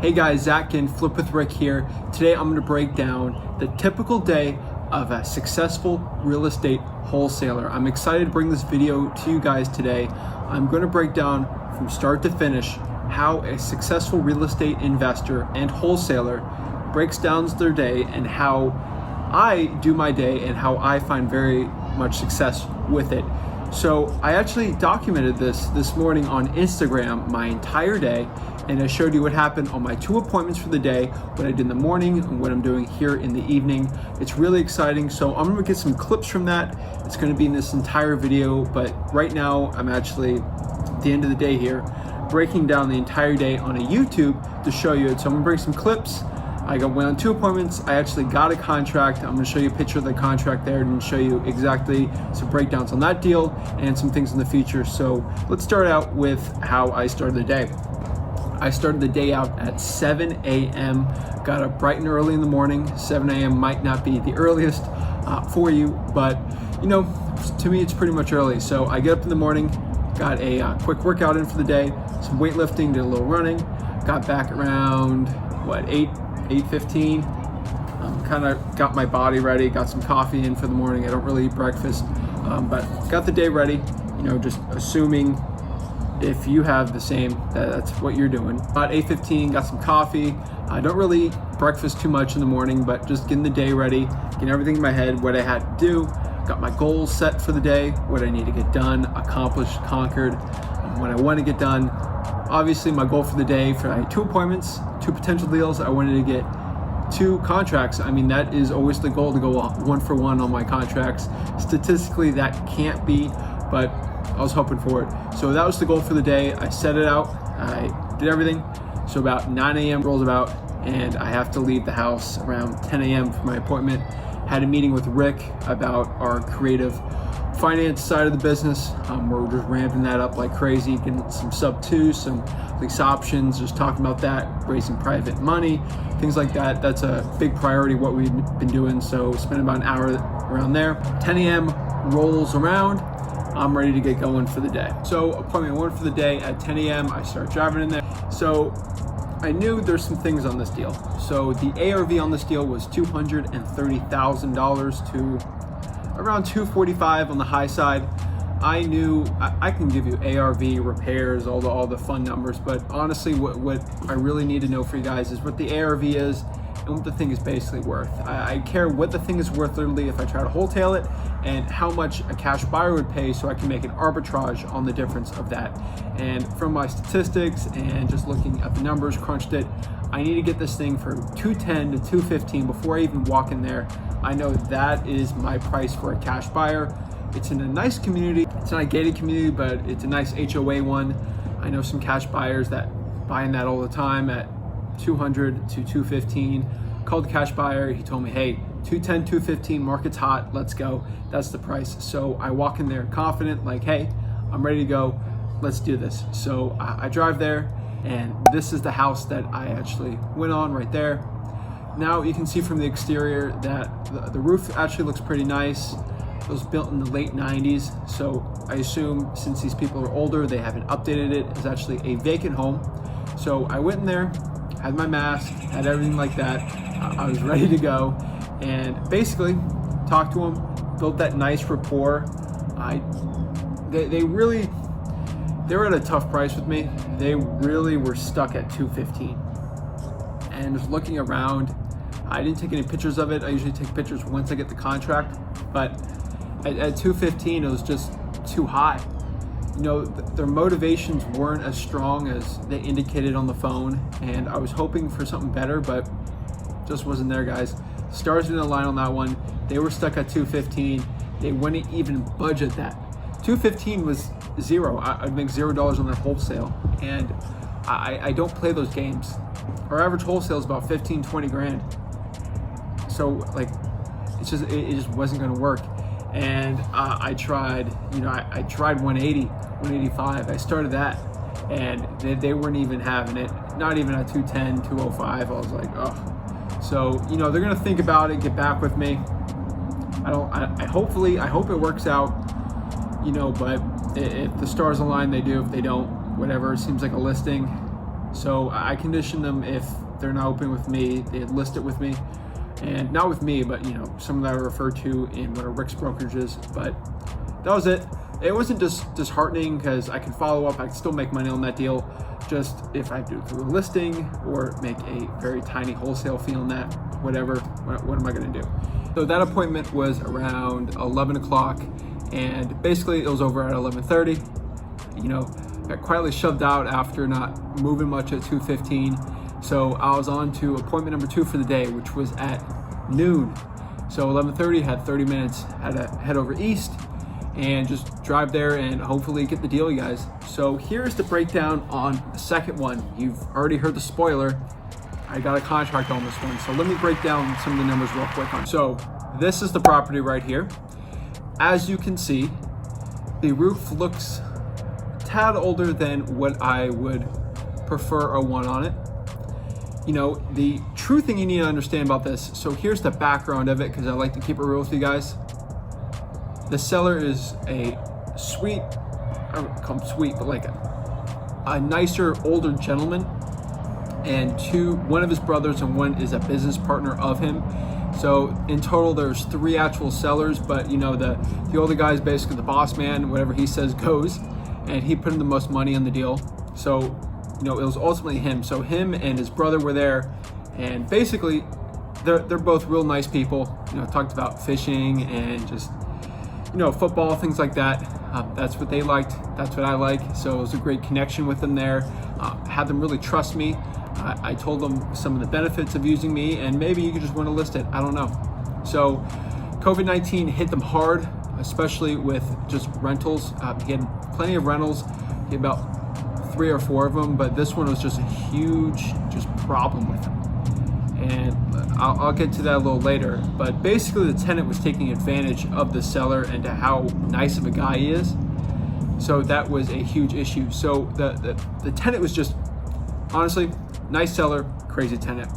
Hey guys, Zach and Flip with Rick here. Today I'm going to break down the typical day of a successful real estate wholesaler. I'm excited to bring this video to you guys today. I'm going to break down from start to finish how a successful real estate investor and wholesaler breaks down their day and how I do my day and how I find very much success with it. So I actually documented this morning on Instagram, my entire day, and I showed you what happened on my 2 appointments for the day, what I did in the morning and what I'm doing here in the evening. It's really exciting. So I'm gonna get some clips from that. It's gonna be in this entire video, but right now I'm actually at the end of the day here, breaking down the entire day on a YouTube to show you it. So I'm gonna bring some clips. Went on 2 appointments. I actually got a contract. I'm gonna show you a picture of the contract there and show you exactly some breakdowns on that deal and some things in the future. So let's start out with how I started the day. I started the day out at 7 a.m. Got up bright and early in the morning. 7 a.m. might not be the earliest for you, but you know, to me it's pretty much early. So I get up in the morning, got a quick workout in for the day, some weightlifting, did a little running, got back around 8:15. Kind of got my body ready, got some coffee in for the morning. I don't really eat breakfast, but got the day ready, you know, just assuming if you have the same, that's what you're doing. About 8:15, got some coffee. I don't really eat breakfast too much in the morning, but just getting the day ready, getting everything in my head, what I had to do, got my goals set for the day, what I need to get done, accomplished, conquered, what I want to get done. Obviously, my goal for the day, I had 2 appointments, 2 potential deals. I wanted to get 2 contracts. I mean, that is always the goal, to go 1 for 1 on my contracts. Statistically, that can't be, but I was hoping for it. So that was the goal for the day. I set it out, I did everything. So about 9 a.m. rolls about, and I have to leave the house around 10 a.m. for my appointment. Had a meeting with Rick about our creative finance side of the business. We're just ramping that up like crazy, getting some sub-2, some lease options, just talking about that, raising private money, things like that. That's a big priority, what we've been doing. So spend about an hour around there. 10 a.m. rolls around. I'm ready to get going for the day. So appointment 1 for the day at 10 a.m. I start driving in there. So I knew there's some things on this deal. So the ARV on this deal was $230,000 to around $245 on the high side. I knew I can give you ARV, repairs, all the fun numbers, but honestly what I really need to know for you guys is what the ARV is and what the thing is basically worth. I care what the thing is worth literally if I try to wholesale it, and how much a cash buyer would pay, so I can make an arbitrage on the difference of that. And from my statistics and just looking at the numbers, crunched it, I need to get this thing for $210 to $215 before I even walk in there. I know that is my price for a cash buyer. It's in a nice community. It's not a gated community, but it's a nice HOA one. I know some cash buyers that buy in that all the time at $200 to $215. Called the cash buyer. He told me, hey, $210, $215, market's hot, let's go. That's the price. So I walk in there confident, like, hey, I'm ready to go. Let's do this. So I drive there, and this is the house that I actually went on right there. Now you can see from the exterior that the roof actually looks pretty nice. It was built in the late 90s. So I assume since these people are older, they haven't updated it. It's actually a vacant home. So I went in there, had my mask, had everything like that. I was ready to go, and basically talked to them, built that nice rapport. They were at a tough price with me. They really were stuck at $215. And just looking around, I didn't take any pictures of it. I usually take pictures once I get the contract, but at $215, it was just too high. You know, their motivations weren't as strong as they indicated on the phone, and I was hoping for something better, but just wasn't there, guys. Stars didn't align on that one. They were stuck at $215. They wouldn't even budget that. $215 was zero. I'd make $0 on their wholesale, and I don't play those games. Our average wholesale is about 15, 20 grand. So like, it just wasn't gonna work. And I tried, you know, I tried 180, 185. I started that, and they weren't even having it. Not even at 210, 205. I was like, oh. So, you know, they're gonna think about it, get back with me. I hope it works out, you know, but if the stars align, they do. If they don't, whatever. It seems like a listing. So I conditioned them, if they're not open with me, they'd list it with me. And not with me, but someone that I referred to in one of Rick's brokerages. But that was it. It wasn't just disheartening because I could follow up, I could still make money on that deal. Just if I do it through a listing or make a very tiny wholesale fee on that, whatever, what am I gonna do? So that appointment was around 11 o'clock, and basically it was over at 11:30. Got quietly shoved out after not moving much at 2:15. So I was on to appointment number 2 for the day, which was at noon. So 11:30, had 30 minutes, had to head over east and just drive there and hopefully get the deal, you guys. So here's the breakdown on the second one. You've already heard the spoiler. I got a contract on this one. So let me break down some of the numbers real quick. So this is the property right here. As you can see, the roof looks a tad older than what I would prefer a one on it. The true thing you need to understand about this, so here's the background of it, because I like to keep it real with you guys. The seller is a sweet, I don't call him sweet, but like a nicer, older gentleman, and one of his brothers and one is a business partner of him. So in total, there's 3 actual sellers, but the older guy is basically the boss man. Whatever he says goes, and he put in the most money on the deal. So it was ultimately him. So him and his brother were there, and basically they're both real nice people. Talked about fishing and just football, things like that. That's what they liked, that's what I like. So it was a great connection with them there. Had them really trust me. I told them some of the benefits of using me, and maybe you could just want to list it, I don't know. So COVID-19 hit them hard, especially with just rentals. He had plenty of rentals. He had about 3 or 4 of them, but this one was just a huge problem with him. And I'll get to that a little later. But basically the tenant was taking advantage of the seller and to how nice of a guy he is. So that was a huge issue. So the tenant was just, honestly, nice seller, crazy tenant.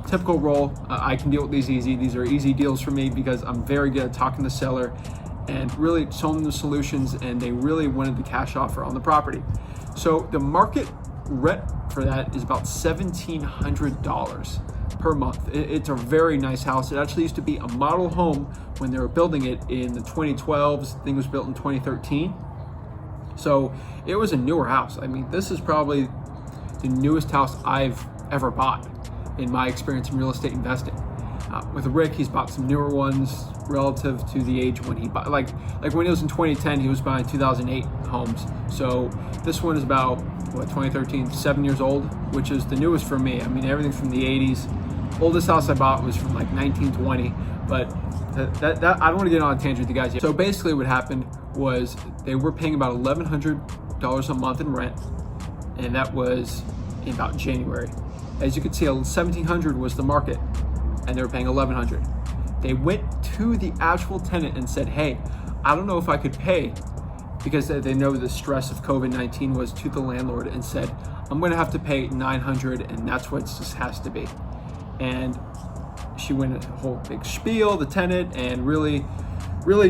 Typical role. I can deal with these easy. These are easy deals for me because I'm very good at talking to the seller and really showing them the solutions, and they really wanted the cash offer on the property. So the market rent for that is about $1,700 per month. It's a very nice house. It actually used to be a model home when they were building it in the 2012s. I think it was built in 2013. So it was a newer house. I mean, this is probably the newest house I've ever bought in my experience in real estate investing. With Rick, he's bought some newer ones relative to the age when he bought. Like when he was in 2010, he was buying 2008 homes. So this one is about 2013, 7 years old, which is the newest for me. I mean, everything from the 80s. Oldest house I bought was from like 1920, but that I don't want to get on a tangent with you guys yet. So basically what happened was they were paying about $1,100 a month in rent, and that was in about January. As you can see, $1,700 was the market, and they were paying $1,100. They went to the actual tenant and said, hey, I don't know if I could pay, because they know the stress of COVID-19 was, to the landlord, and said, I'm going to have to pay $900, and that's what it just has to be. And she went a whole big spiel, the tenant, and really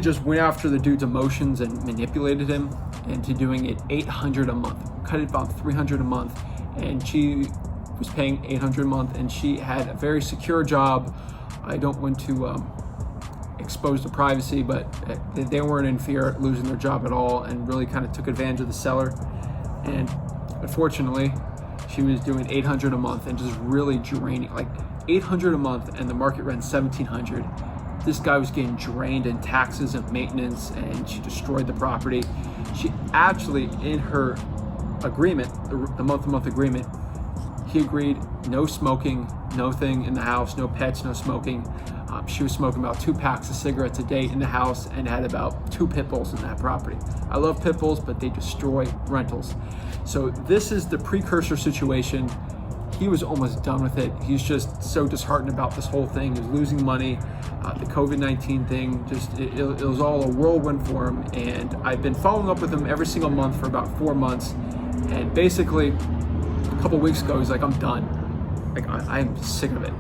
just went after the dude's emotions and manipulated him into doing it $800 a month, cut it about $300 a month, and she was paying $800 a month, and she had a very secure job. I don't want to expose the privacy, but they weren't in fear of losing their job at all, and really kind of took advantage of the seller. And unfortunately, she was doing $800 a month and just really draining, like $800 a month, and the market rent $1,700. This guy was getting drained in taxes and maintenance, and she destroyed the property. She actually, in her agreement, the month-to-month agreement, he agreed no smoking, no thing in the house, no pets, no smoking. She was smoking about 2 packs of cigarettes a day in the house and had about 2 pit bulls in that property. I love pit bulls, but they destroy rentals. So this is the precursor situation. He was almost done with it. He's just so disheartened about this whole thing. He was losing money. The COVID-19 thing, just it was all a whirlwind for him. And I've been following up with him every single month for about 4 months. And basically, a couple weeks ago, he's like, I'm done. Like, I'm sick of it.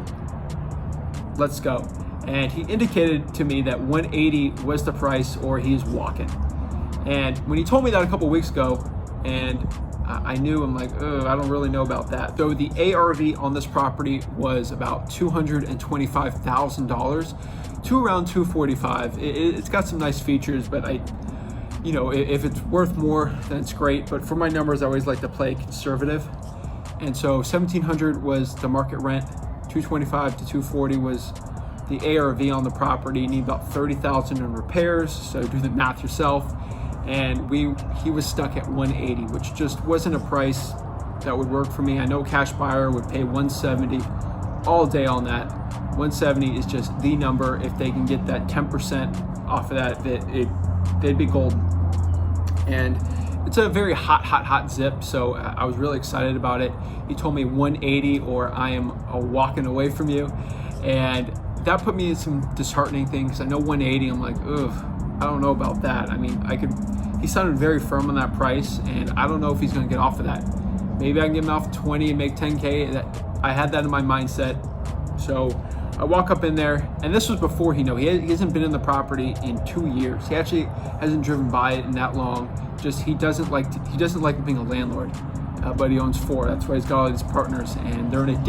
Let's go. And he indicated to me that 180 was the price, or he's walking. And when he told me that a couple weeks ago, and I knew, I'm like, ugh, I don't really know about that. So the ARV on this property was about $225,000 to around $245,000. It's got some nice features, but if it's worth more, then it's great. But for my numbers, I always like to play conservative. And so $1,700 was the market rent, $225,000 to $240,000 was the ARV on the property. You need about $30,000 in repairs, so do the math yourself. And he was stuck at $180,000, which just wasn't a price that would work for me. I know cash buyer would pay $170,000 all day on that. $170,000 is just the number. If they can get that 10% off of that, they'd be golden. And it's a very hot zip, so I was really excited about it. He told me $180,000 or I am walking away from you. And that put me in some disheartening things. I know $180,000, I'm like, ugh, I don't know about that. I mean, he sounded very firm on that price, and I don't know if he's gonna get off of that. Maybe I can get him off 20 and make 10K. I had that in my mindset. So I walk up in there, and this was before he hasn't been in the property in 2 years. He actually hasn't driven by it in that long. Just he doesn't like being a landlord, but he owns 4. That's why he's got all these partners, and they're in a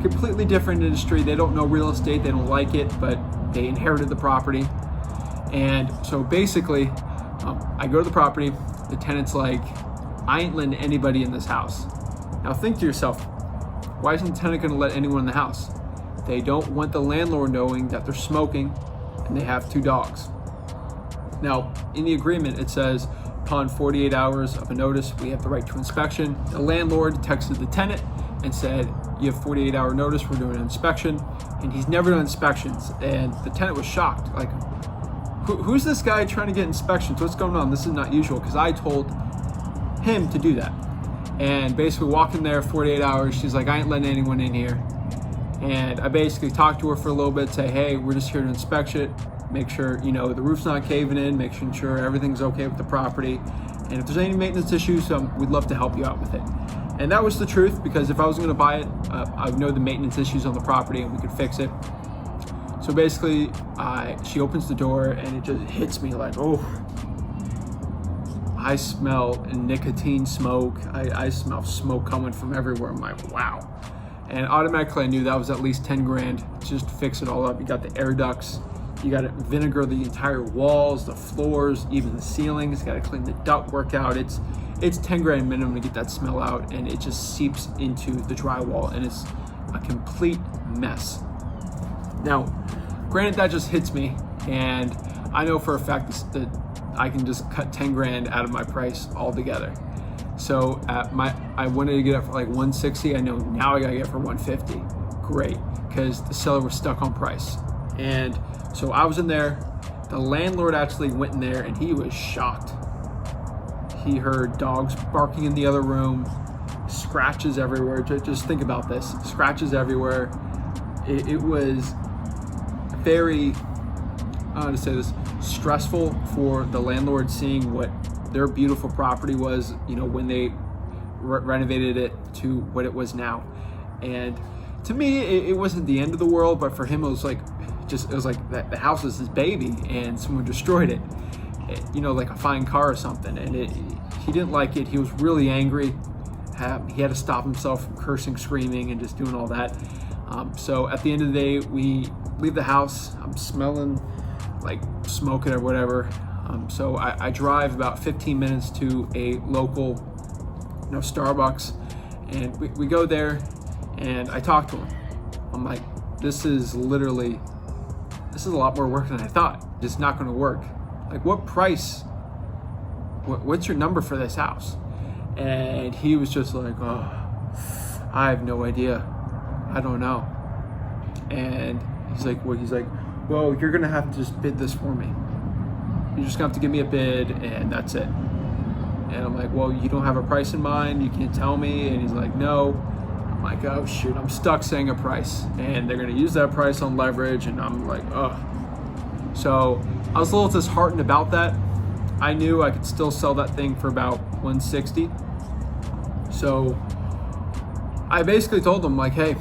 completely different industry. They don't know real estate, they don't like it, but they inherited the property. And so basically, I go to the property, the tenant's like, I ain't letting anybody in this house. Now think to yourself, why isn't the tenant gonna let anyone in the house? They don't want the landlord knowing that they're smoking and they have 2 dogs. Now, in the agreement, it says, upon 48 hours of a notice, we have the right to inspection. The landlord texted the tenant and said, you have 48-hour notice, we're doing an inspection. And he's never done inspections. And the tenant was shocked, like, who's this guy trying to get inspections? What's going on? This is not usual, because I told him to do that. And basically walk in there 48 hours, she's like, I ain't letting anyone in here. And I basically talked to her for a little bit, say, hey, we're just here to inspect it, make sure, the roof's not caving in, making sure everything's okay with the property. And if there's any maintenance issues, we'd love to help you out with it. And that was the truth, because if I was gonna buy it, I would know the maintenance issues on the property and we could fix it. So basically, she opens the door and it just hits me like, oh, I smell nicotine smoke. I smell smoke coming from everywhere. I'm like, wow. And automatically I knew that was at least 10 grand just to fix it all up. You got the air ducts, you got to vinegar the entire walls, the floors, even the ceilings, got to clean the duct work out. It's 10 grand minimum to get that smell out, and it just seeps into the drywall and it's a complete mess. Now, granted, that just hits me, and I know for a fact that I can just cut 10 grand out of my price altogether. So I wanted to get it for like 160. I know now I gotta get it for 150. Great, because the seller was stuck on price. And so I was in there. The landlord actually went in there and he was shocked. He heard dogs barking in the other room, scratches everywhere. Just think about this, scratches everywhere. It was very, I want to say this, stressful for the landlord seeing what their beautiful property was, when they renovated it to what it was now. And to me, it wasn't the end of the world, but for him, it was like that the house is his baby and someone destroyed it, like a fine car or something. And he didn't like it. He was really angry. He had to stop himself from cursing, screaming, and just doing all that. So at the end of the day, we leave the house. I'm smelling like smoking or whatever. So I drive about 15 minutes to a local, Starbucks, and we go there, and I talk to him. I'm like, this is a lot more work than I thought. It's not going to work. Like, what price? What's your number for this house? And he was just like, oh, I have no idea. I don't know. And he's like, well, you're gonna have to just bid this for me. You're just gonna have to give me a bid, and that's it. And I'm like, well, you don't have a price in mind? You can't tell me? And he's like, no. I'm like, oh shoot, I'm stuck saying a price, and they're gonna use that price on leverage, and I'm like, ugh. So I was a little disheartened about that. I knew I could still sell that thing for about 160. So I basically told them, like, hey,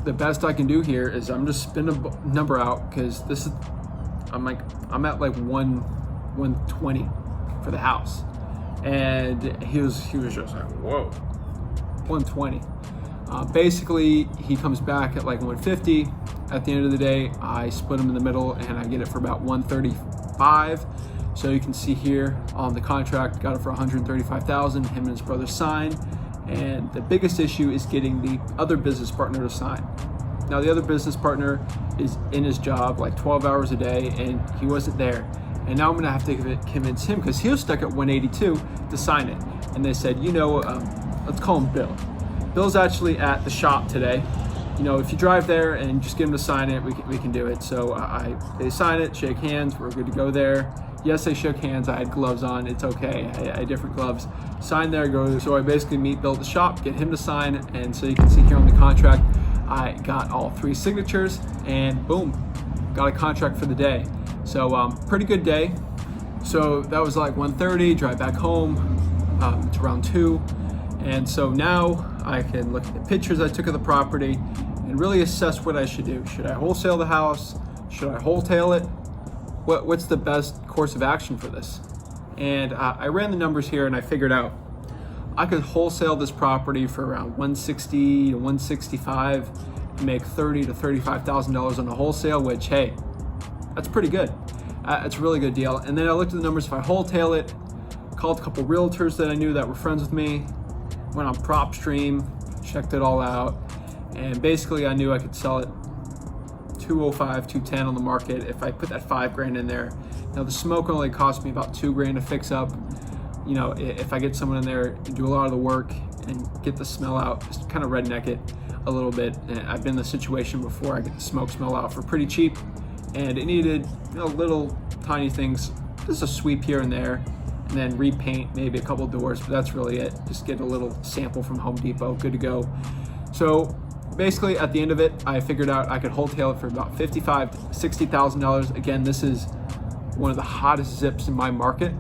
the best I can do here is I'm just spinning a number out, because I'm at like 120 for the house. and he was just like, whoa, 120. Basically, he comes back at like 150. At the end of the day, I split him in the middle and I get it for about 135. So you can see here on the contract, got it for 135,000. Him and his brother sign. And the biggest issue is getting the other business partner to sign. Now the other business partner is in his job like 12 hours a day and he wasn't there. And now I'm gonna have to convince him, because he was stuck at 182 to sign it. And they said, let's call him Bill. Bill's actually at the shop today. If you drive there and just get him to sign it, we can do it. So they sign it, shake hands, we're good to go there. Yes, they shook hands, I had gloves on, it's okay, I had different gloves. Sign there, go. So I basically meet Bill at the shop, get him to sign, and so you can see here on the contract, I got all 3 signatures, and boom, got a contract for the day. So pretty good day. So that was like 1:30, drive back home, it's around 2. And so now I can look at the pictures I took of the property and really assess what I should do. Should I wholesale the house? Should I wholesale it? What's the best course of action for this? And I ran the numbers here and I figured out I could wholesale this property for around 160 to 165 and make $30,000 to $35,000 on a wholesale, which, hey, that's pretty good. It's a really good deal. And then I looked at the numbers. If I wholesale it, called a couple realtors that I knew that were friends with me, went on PropStream, checked it all out, and basically I knew I could sell it 205, 210 on the market if I put that $5,000 in there. Now the smoke only cost me about $2,000 to fix up. If I get someone in there and do a lot of the work and get the smell out, just kind of redneck it a little bit. And I've been in the situation before. I get the smoke smell out for pretty cheap, and it needed little tiny things, just a sweep here and there, and then repaint maybe a couple doors, but that's really it. Just get a little sample from Home Depot, good to go. So basically at the end of it, I figured out I could wholesale it for about $55,000 to $60,000. Again, this is one of the hottest zips in my market.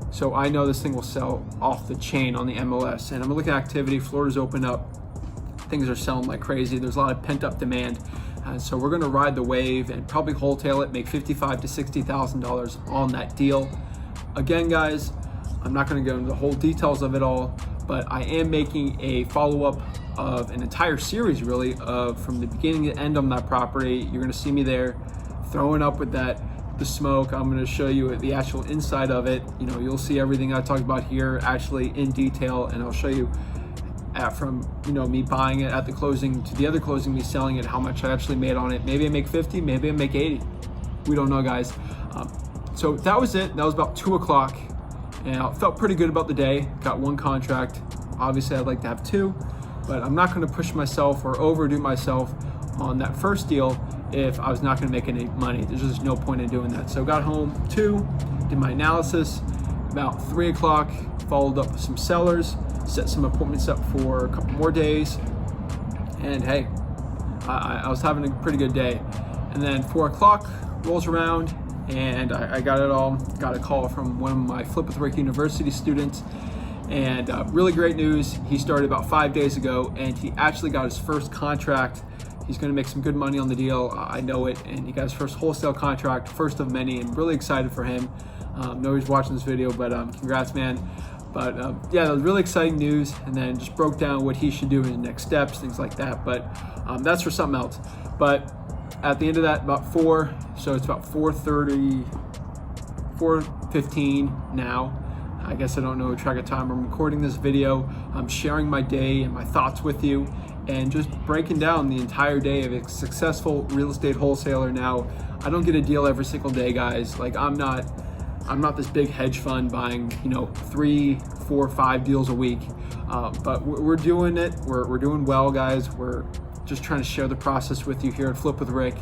So I know this thing will sell off the chain on the MLS. And I'm looking at activity, Florida's open up, things are selling like crazy. There's a lot of pent up demand. So we're gonna ride the wave and probably wholesale it, make $55,000 to $60,000 on that deal. Again, guys, I'm not gonna go into the whole details of it all, but I am making a follow-up of an entire series really of from the beginning to end on that property. You're gonna see me there throwing up with the smoke. I'm gonna show you the actual inside of it. You'll see everything I talked about here actually in detail, and I'll show you from me buying it at the closing to the other closing, me selling it, how much I actually made on it. Maybe I make 50, maybe I make 80. We don't know, guys. So that was it. That was about 2 o'clock, and I felt pretty good about the day. Got 1 contract. Obviously I'd like to have 2, but I'm not gonna push myself or overdo myself on that first deal if I was not gonna make any money. There's just no point in doing that. So got home 2, did my analysis. About 3 o'clock, followed up with some sellers, set some appointments up for a couple more days, and hey, I was having a pretty good day. And then 4 o'clock rolls around, and I got it all. Got a call from one of my Flip with Rick University students, and really great news. He started about 5 days ago, and he actually got his first contract. He's going to make some good money on the deal. I know it, and he got his first wholesale contract, first of many, and really excited for him. Know he's watching this video, but congrats, man. But yeah, that was really exciting news, and then just broke down what he should do in the next steps, things like that. But that's for something else. But at the end of that, about 4, so it's about 4:30, 4:15 now. I guess I don't know track of time. I'm recording this video. I'm sharing my day and my thoughts with you, and just breaking down the entire day of a successful real estate wholesaler. Now, I don't get a deal every single day, guys. Like I'm not this big hedge fund buying 3, 4, 5 deals a week. But we're doing it. We're doing well, guys. We're just trying to share the process with you here at Flip with Rick.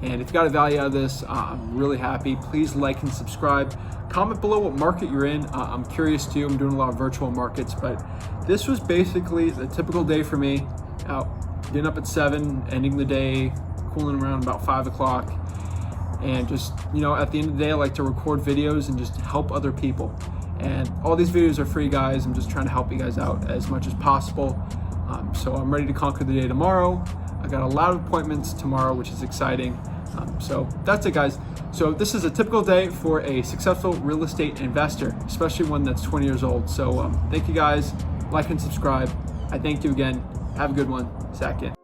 And if you got a value out of this, I'm really happy. Please like and subscribe. Comment below what market you're in. I'm curious too. I'm doing a lot of virtual markets, but this was basically the typical day for me. Getting up at 7, ending the day, cooling around about 5 o'clock. And just, at the end of the day, I like to record videos and just help other people. And all these videos are free, guys. I'm just trying to help you guys out as much as possible. So I'm ready to conquer the day tomorrow. I got a lot of appointments tomorrow, which is exciting. So that's it, guys. So this is a typical day for a successful real estate investor, especially one that's 20 years old. So thank you guys. Like and subscribe. I thank you again. Have a good one. Second.